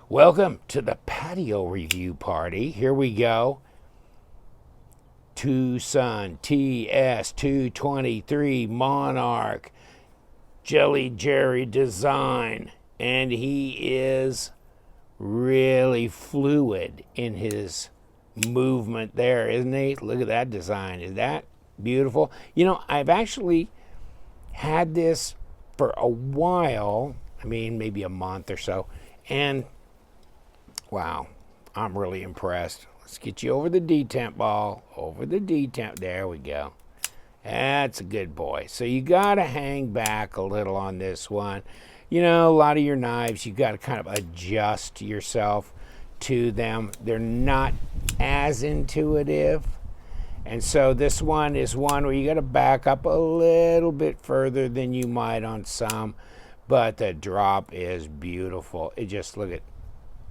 Welcome to the patio review party. Here we go. TwoSun TS223 Monarch Jelly Jerry design. And he is really fluid in his movement there, isn't he? Look at that design. Is that beautiful? You know, I've actually had this for a while. I mean, maybe a month or so. And wow, I'm really impressed. Let's get you over the detemp ball. Over the detemp. There we go. That's a good boy. So you got to hang back a little on this one. You know, a lot of your knives, you got to kind of adjust yourself to them. They're not as intuitive. And so this one is one where you got to back up a little bit further than you might on some. But the drop is beautiful. It just, look at,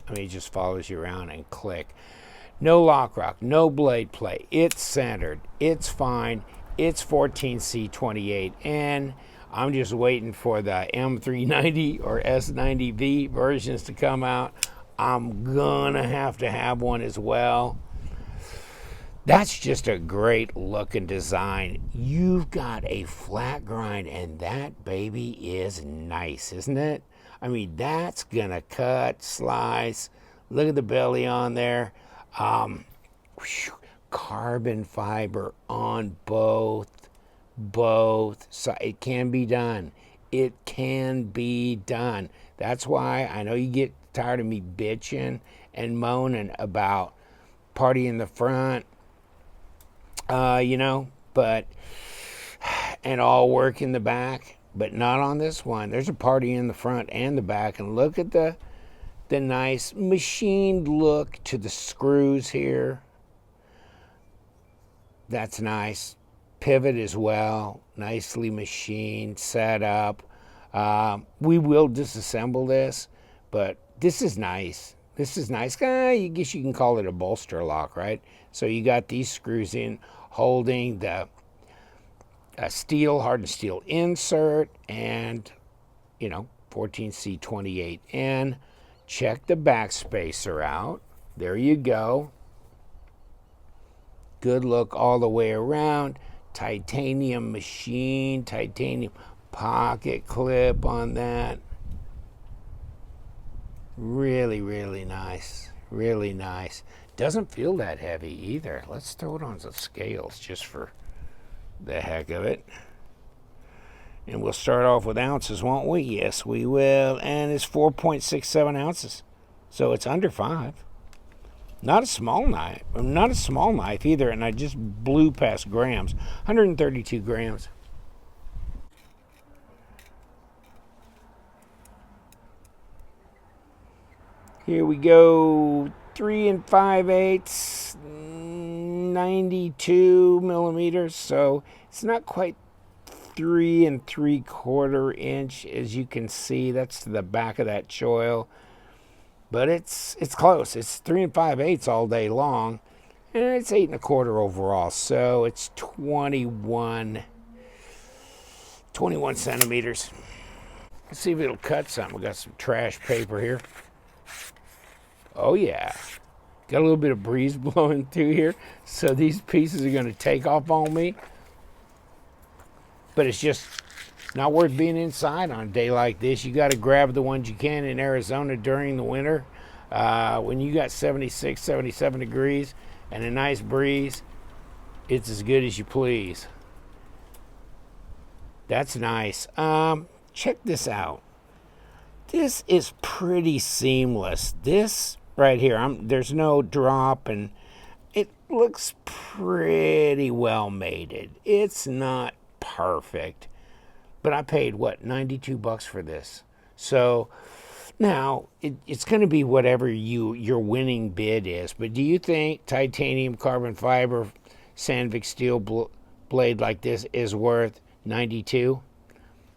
I mean, it just follows you around and click. No lock rock, no blade play. It's centered. It's fine. It's 14C28. And I'm just waiting for the M390 or S90V versions to come out. I'm gonna have to have one as well. That's just a great looking design. You've got a flat grind, and that baby is nice, isn't it? I mean, that's gonna cut, slice. Look at the belly on there. Carbon fiber on both. So it can be done. It can be done. That's why I know you get tired of me bitching and moaning about party in the front, you know, but, and all work in the back. But not on this one. There's a party in the front and the back. And look at the nice machined look to the screws here. That's nice. Pivot as well. Nicely machined, set up. We will disassemble this, but this is nice. This is nice. I guess you can call it a bolster lock, right? So you got these screws in holding the hardened steel insert, and, you know, 14C28N. Check the back spacer out. There you go. Good look all the way around. Titanium machine, titanium pocket clip on that. Really, really nice. Really nice. Doesn't feel that heavy either. Let's throw it on the scales just for the heck of it. And we'll start off with ounces, won't we? Yes, we will. And it's 4.67 ounces. So it's under 5. Not a small knife. Not a small knife either. And I just blew past grams. 132 grams. Here we go. 3 5/8, 92 millimeters. So it's not quite 3 3/4 inch, as you can see. That's the back of that choil, but it's close. It's 3 5/8 all day long, and it's 8 1/4 overall. So it's 21 centimeters. Let's see if it'll cut something. We got some trash paper here. Oh yeah, got a little bit of breeze blowing through here, so these pieces are going to take off on me. But it's just not worth being inside on a day like this. You got to grab the ones you can in Arizona during the winter. When you got 76, 77 degrees and a nice breeze, it's as good as you please. That's nice. Check this out. This is pretty seamless. This right here, there's no drop, and it looks pretty well mated. It's not perfect, but I paid what, $92 for this. So now it's going to be whatever your winning bid is. But do you think titanium carbon fiber Sandvik steel blade like this is worth $92?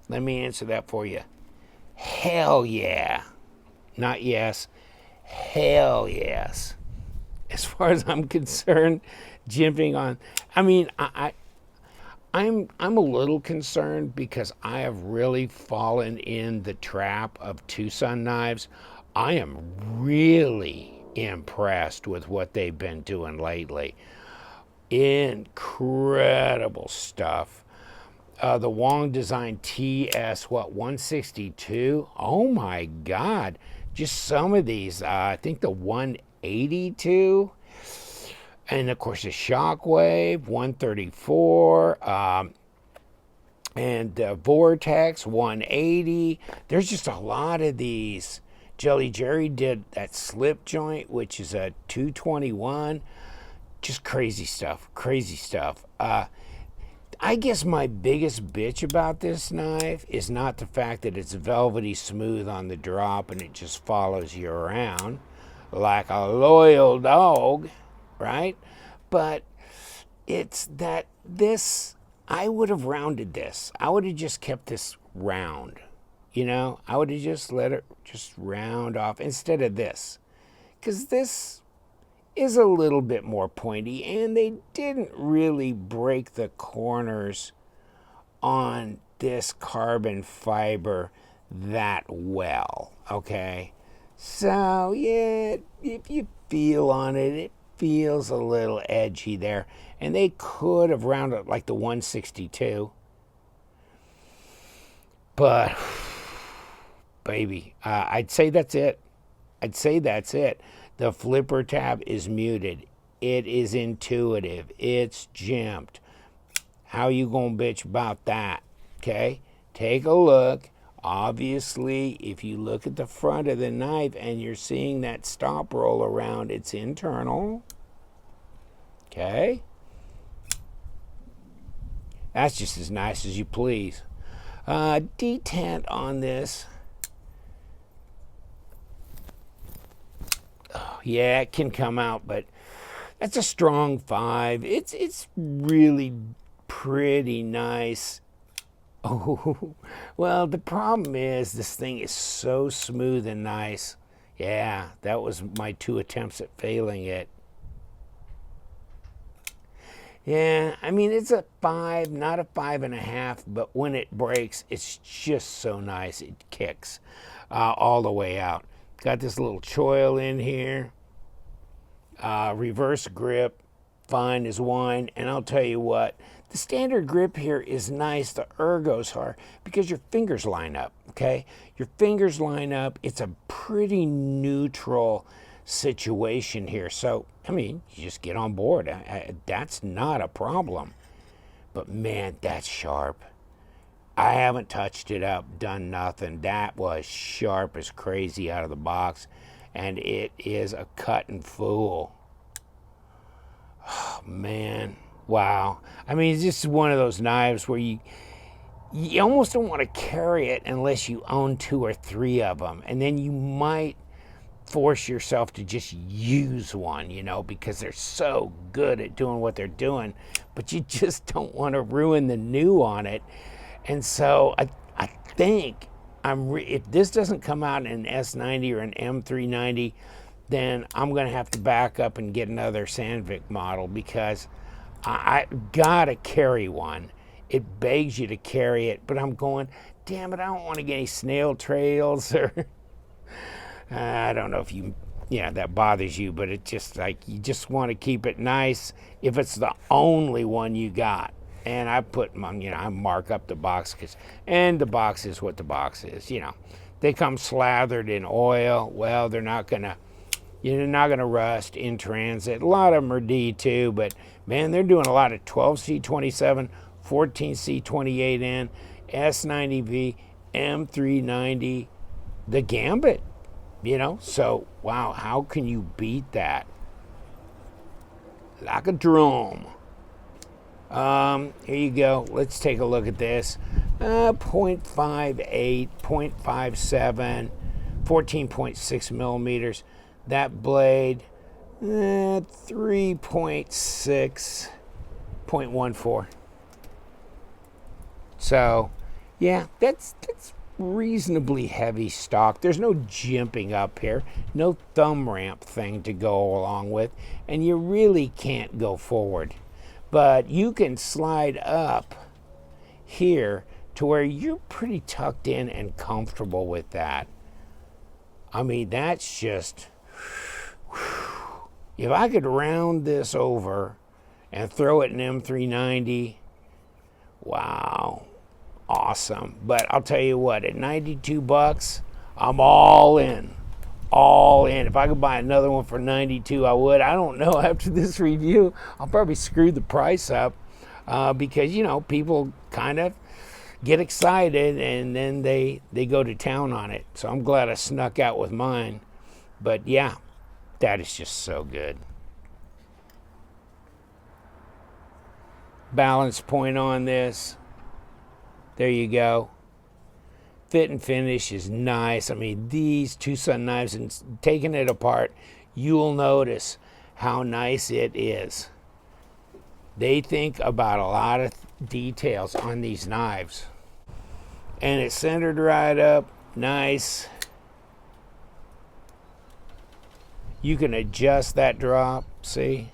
Let me answer that for you. Hell yeah. Not yes. Hell yes. As far as I'm concerned, jimping on, I mean, I'm a little concerned because I have really fallen in the trap of TwoSun knives I am really impressed with what they've been doing lately. Incredible stuff. The Wong Design TS162. Oh my God. Just some of these. I think the 182. And of course the Shockwave 134. And Vortex 180. There's just a lot of these. Jelly Jerry did that slip joint, which is a 221. Just crazy stuff. Crazy stuff. I guess my biggest bitch about this knife is not the fact that it's velvety smooth on the drop and it just follows you around like a loyal dog, right? But it's that this, I would have rounded this. I would have just kept this round, you know? I would have just let it just round off instead of this. Because this is a little bit more pointy, and they didn't really break the corners on this carbon fiber that well, okay? So, yeah, if you feel on it, it feels a little edgy there. And they could have rounded like the 162. But, baby, I'd say that's it. I'd say that's it. The flipper tab is muted. It is intuitive. It's jimped. How you gonna bitch about that? Okay? Take a look. Obviously, if you look at the front of the knife and you're seeing that stop roll around, it's internal. Okay? That's just as nice as you please. Detent on this. Yeah, it can come out, but that's a strong 5. It's really pretty nice. Oh, well, the problem is this thing is so smooth and nice. Yeah, that was my 2 attempts at failing it. Yeah, I mean, it's a 5, not a 5.5, but when it breaks, it's just so nice. It kicks all the way out. Got this little choil in here. Reverse grip, fine as wine. And I'll tell you what, the standard grip here is nice. The ergos are, because your fingers line up, okay? Your fingers line up. It's a pretty neutral situation here. So, I mean, you just get on board. That's not a problem. But man, that's sharp. I haven't touched it up, done nothing. That was sharp as crazy out of the box. And it is a cutting fool. Oh, man. Wow. I mean, it's just one of those knives where you almost don't want to carry it unless you own 2 or 3 of them. And then you might force yourself to just use one, you know, because they're so good at doing what they're doing. But you just don't want to ruin the new on it. And so I think if this doesn't come out in an S90 or an M390, then I'm going to have to back up and get another Sandvik model, because I got to carry one. It begs you to carry it, but I'm going, damn it, I don't want to get any snail trails, or I don't know if that bothers you, but it's just like you just want to keep it nice if it's the only one you got. And I put, I mark up the box, and the box is what the box is. They come slathered in oil. Well, they're not gonna rust in transit. A lot of them are D2, but man, they're doing a lot of 12C27, 14C28N, S90V, M390, the Gambit. So wow, how can you beat that? Like a drum. Here you go. Let's take a look at this. 0.58, 0.57, 14.6 millimeters. That blade, 3.6, 0.14. So, yeah, that's reasonably heavy stock. There's no jimping up here, no thumb ramp thing to go along with, and you really can't go forward. But you can slide up here to where you're pretty tucked in and comfortable with that. I mean, that's just, if I could round this over and throw it in M390, wow, awesome. But I'll tell you what, at 92 bucks, I'm all in. All in. If I could buy another one for 92, I would. I don't know, after this review, I'll probably screw the price up because, you know, people kind of get excited and then they go to town on it. So I'm glad I snuck out with mine. But yeah, that is just so good. Balance point on this. There you go. Fit and finish is nice. I mean, these TwoSun knives, and taking it apart, you'll notice how nice it is. They think about a lot of details on these knives. And it's centered right up, nice. You can adjust that drop, see?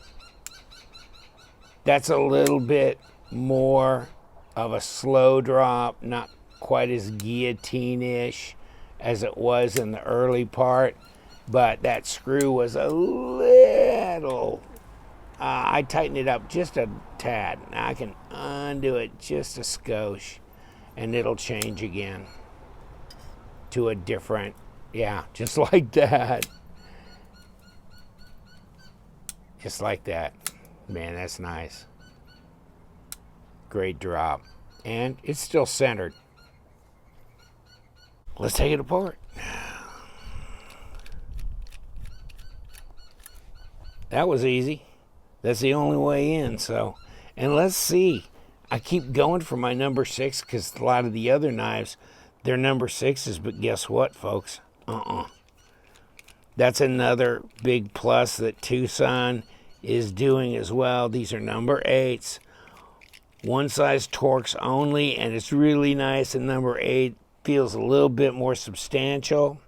That's a little bit more of a slow drop, not quite as guillotine-ish as it was in the early part, but that screw was a little, I tightened it up just a tad. Now I can undo it just a skosh, and it'll change again to a different, yeah, just like that. Just like that. Man, that's nice. Great drop. And it's still centered. Let's take it apart. That was easy. That's the only way in, so. And let's see. I keep going for my number 6 because a lot of the other knives, they're number 6s, but guess what, folks? That's another big plus that TwoSun is doing as well. These are number 8s. One size Torx only, and it's really nice. And number 8 feels a little bit more substantial.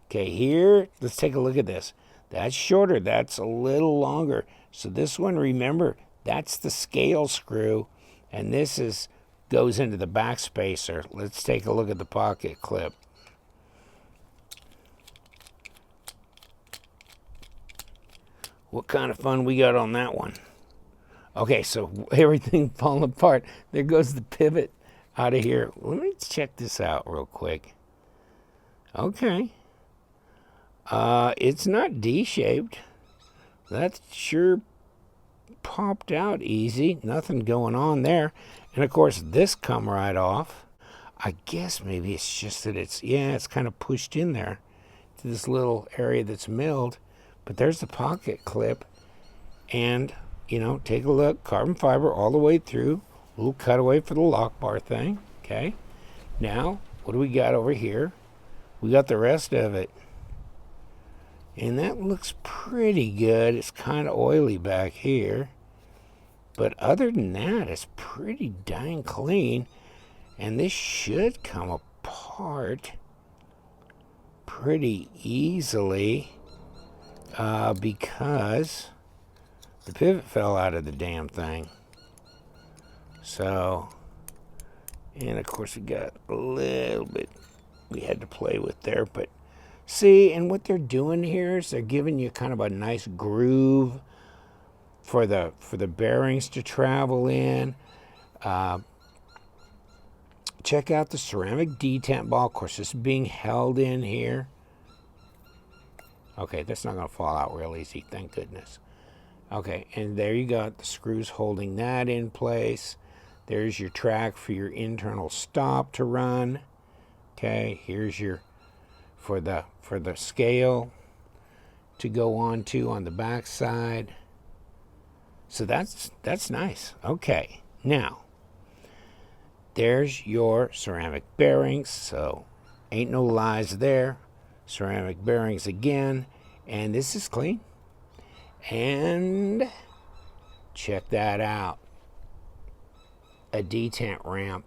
Okay, here, let's take a look at this. That's shorter, that's a little longer. So this one, remember, that's the scale screw, and this goes into the back spacer. Let's take a look at the pocket clip. What kind of fun we got on that one? Okay, so everything falling apart. There goes the pivot out of here. Let me check this out real quick. Okay. It's not D-shaped. That sure popped out easy. Nothing going on there. And of course, this come right off. I guess maybe it's just that it's kind of pushed in there to this little area that's milled. But there's the pocket clip. And, you know, take a look. Carbon fiber all the way through. Little cutaway for the lock bar thing. Okay. Now, what do we got over here? We got the rest of it. And that looks pretty good. It's kind of oily back here. But other than that, it's pretty dang clean. And this should come apart pretty easily because the pivot fell out of the damn thing. So, and of course we got a little bit we had to play with there, but see, and what they're doing here is they're giving you kind of a nice groove for the bearings to travel in. Check out the ceramic detent ball. Of course, this is being held in here. Okay, that's not going to fall out real easy, thank goodness. Okay, and there you got the screws holding that in place. There's your track for your internal stop to run. Okay, here's your for the scale to go on the back side. So that's nice. Okay, now there's your ceramic bearings. So ain't no lies there. Ceramic bearings again, and this is clean. And check that out. A detent ramp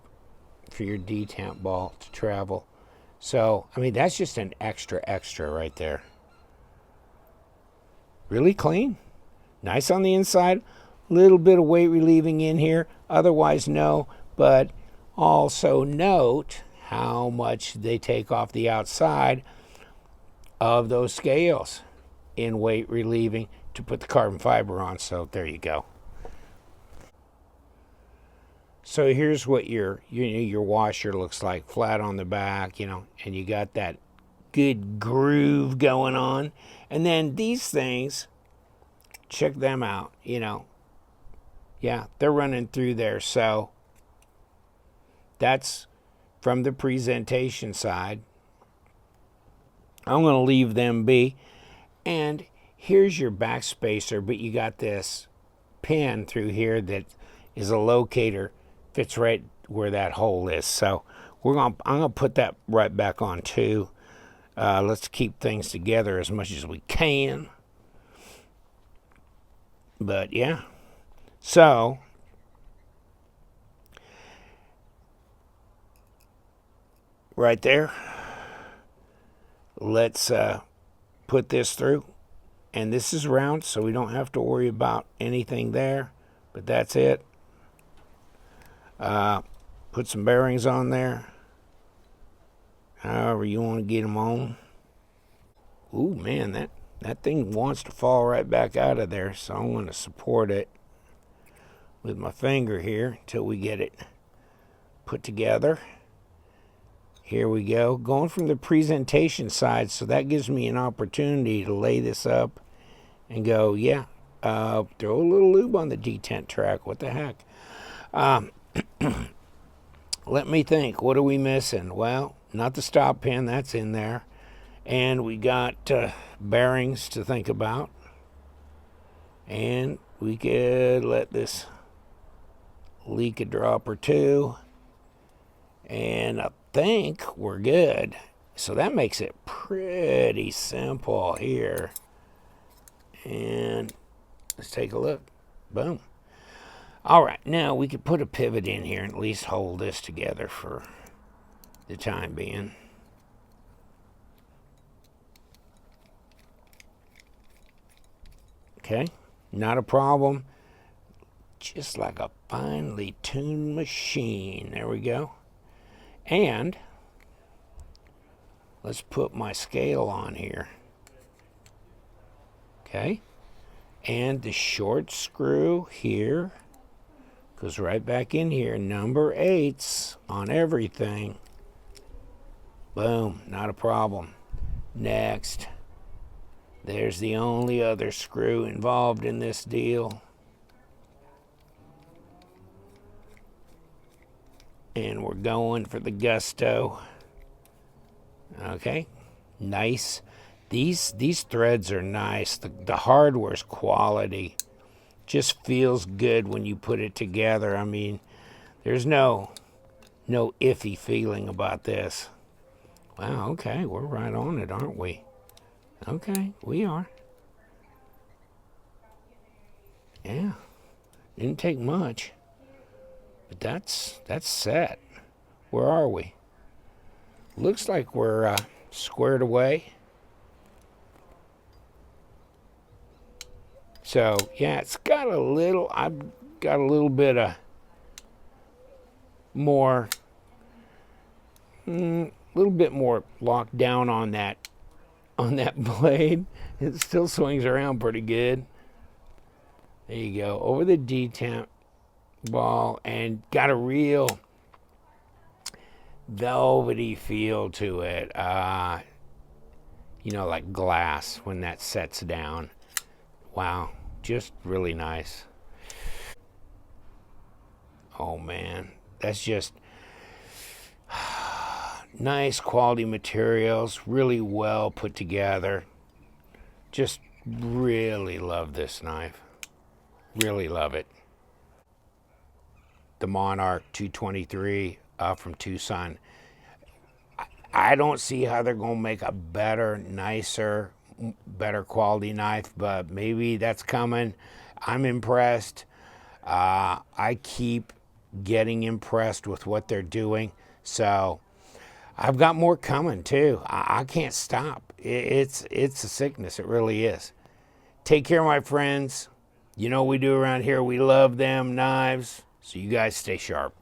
for your detent ball to travel. So, I mean, that's just an extra right there. Really clean. Nice on the inside. Little bit of weight relieving in here. Otherwise, no. But also note how much they take off the outside. of those scales in weight relieving to put the carbon fiber on. So there you go. So here's what your washer looks like, flat on the back, and you got that good groove going on. And then these things, check them out, Yeah, they're running through there. So that's from the presentation side. I'm going to leave them be. And here's your back spacer, but you got this pin through here that is a locator, fits right where that hole is. So I'm going to put that right back on too. Let's keep things together as much as we can. But yeah, so right there, let's put this through. And this is round, so we don't have to worry about anything there. But that's it. Put some bearings on there. However you want to get them on. Ooh, man, that thing wants to fall right back out of there. So I'm going to support it with my finger here until we get it put together. Here we go. Going from the presentation side, so that gives me an opportunity to lay this up and go, yeah, throw a little lube on the detent track. What the heck? Let me think. What are we missing? Well, not the stop pin. That's in there. And we got bearings to think about. And we could let this leak a drop or two. And I think we're good. So that makes it pretty simple here. And let's take a look. Boom. All right, now we could put a pivot in here and at least hold this together for the time being. Okay, not a problem. Just like a finely tuned machine. There we go. And let's put my scale on here. Okay, and the short screw here goes right back in here. Number 8's on everything. Boom, not a problem. Next, there's the only other screw involved in this deal. And we're going for the gusto. Okay, nice. These threads are nice. The hardware's quality. Just feels good when you put it together. I mean, there's no iffy feeling about this. Wow, okay, we're right on it, aren't we? Okay, we are. Yeah, didn't take much. But that's set. Where are we? Looks like we're squared away. So yeah, I've got a little bit of more, little bit more locked down on that blade. It still swings around pretty good. There you go, over the detent ball, and got a real velvety feel to it. Like glass when that sets down. Wow, just really nice. Oh man, that's just nice quality materials, really well put together. Just really love this knife. Really love it. The Monarch 223 from TwoSun. I don't see how they're going to make a better, nicer, better quality knife, but maybe that's coming. I'm impressed. I keep getting impressed with what they're doing. So I've got more coming too. I can't stop. It's a sickness. It really is. Take care, my friends. You know what we do around here. We love them knives. So you guys stay sharp.